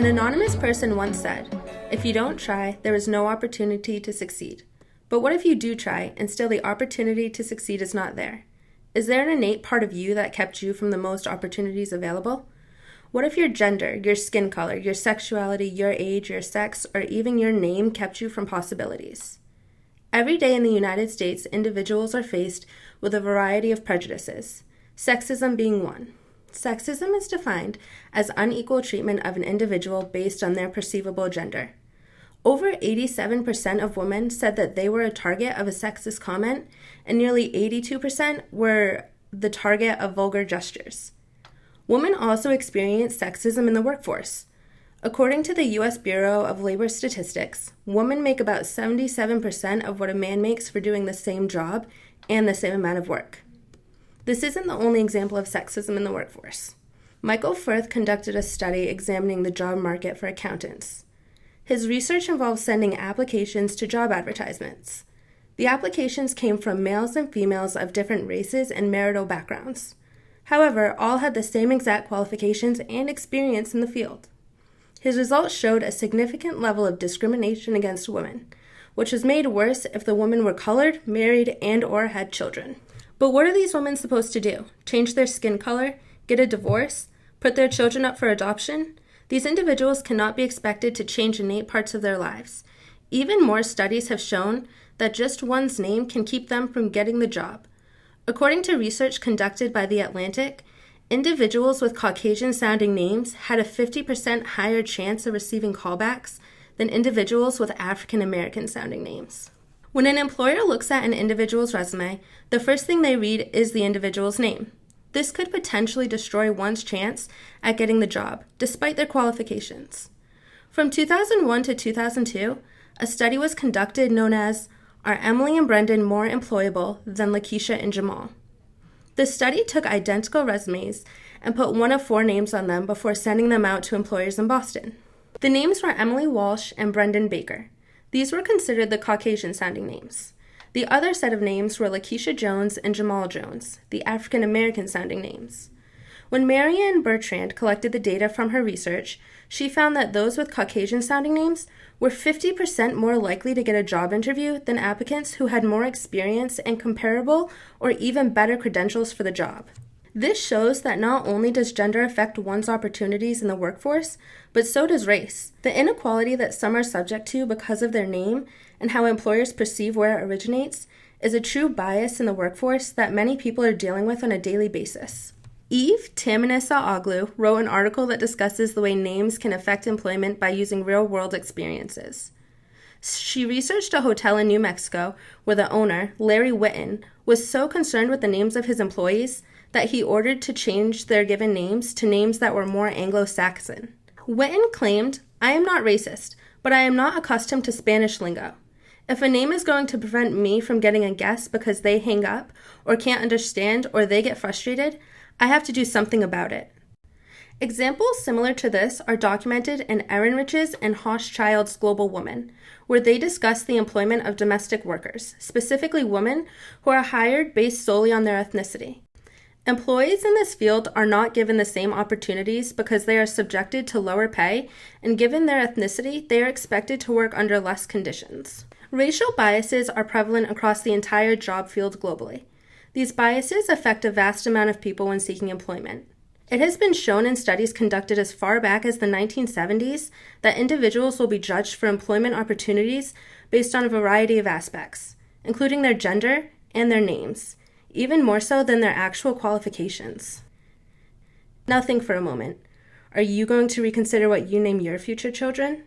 An anonymous person once said, "If you don't try, there is no opportunity to succeed. But what if you do try, and still the opportunity to succeed is not there? Is there an innate part of you that kept you from the most opportunities available? What if your gender, your skin color, your sexuality, your age, your sex, or even your name kept you from possibilities?" Every day in the United States, individuals are faced with a variety of prejudices, sexism being one. Sexism is defined as unequal treatment of an individual based on their perceivable gender. Over 87% of women said that they were a target of a sexist comment, and nearly 82% were the target of vulgar gestures. Women also experience sexism in the workforce. According to the U.S. Bureau of Labor Statistics, women make about 77% of what a man makes for doing the same job and the same amount of work. This isn't the only example of sexism in the workforce. Michael Firth conducted a study examining the job market for accountants. His research involved sending applications to job advertisements. The applications came from males and females of different races and marital backgrounds. However, all had the same exact qualifications and experience in the field. His results showed a significant level of discrimination against women, which was made worse if the women were colored, married, and/or had children. But what are these women supposed to do? Change their skin color? Get a divorce? Put their children up for adoption? These individuals cannot be expected to change innate parts of their lives. Even more studies have shown that just one's name can keep them from getting the job. According to research conducted by The Atlantic, individuals with Caucasian-sounding names had a 50% higher chance of receiving callbacks than individuals with African-American-sounding names. When an employer looks at an individual's resume, the first thing they read is the individual's name. This could potentially destroy one's chance at getting the job, despite their qualifications. From 2001 to 2002, a study was conducted known as "Are Emily and Brendan More Employable Than Lakisha and Jamal?" The study took identical resumes and put one of 4 names on them before sending them out to employers in Boston. The names were Emily Walsh and Brendan Baker. These were considered the Caucasian-sounding names. The other set of names were Lakisha Jones and Jamal Jones, the African-American-sounding names. When Marianne and Bertrand collected the data from her research, she found that those with Caucasian-sounding names were 50% more likely to get a job interview than applicants who had more experience and comparable or even better credentials for the job. This shows that not only does gender affect one's opportunities in the workforce, but so does race. The inequality that some are subject to because of their name and how employers perceive where it originates is a true bias in the workforce that many people are dealing with on a daily basis. Eve Tamanissa-Oglu wrote an article that discusses the way names can affect employment by using real-world experiences. She researched a hotel in New Mexico where the owner, Larry Whitten, was so concerned with the names of his employees that he ordered to change their given names to names that were more Anglo-Saxon. Whitten claimed, "I am not racist, but I am not accustomed to Spanish lingo. If a name is going to prevent me from getting a guest because they hang up, or can't understand, or they get frustrated, I have to do something about it." Examples similar to this are documented in Ehrenrich's and Hochschild's Global Woman, where they discuss the employment of domestic workers, specifically women who are hired based solely on their ethnicity. Employees in this field are not given the same opportunities because they are subjected to lower pay, and given their ethnicity, they are expected to work under less conditions. Racial biases are prevalent across the entire job field globally. These biases affect a vast amount of people when seeking employment. It has been shown in studies conducted as far back as the 1970s that individuals will be judged for employment opportunities based on a variety of aspects, including their gender and their names, even more so than their actual qualifications. Now think for a moment. Are you going to reconsider what you name your future children?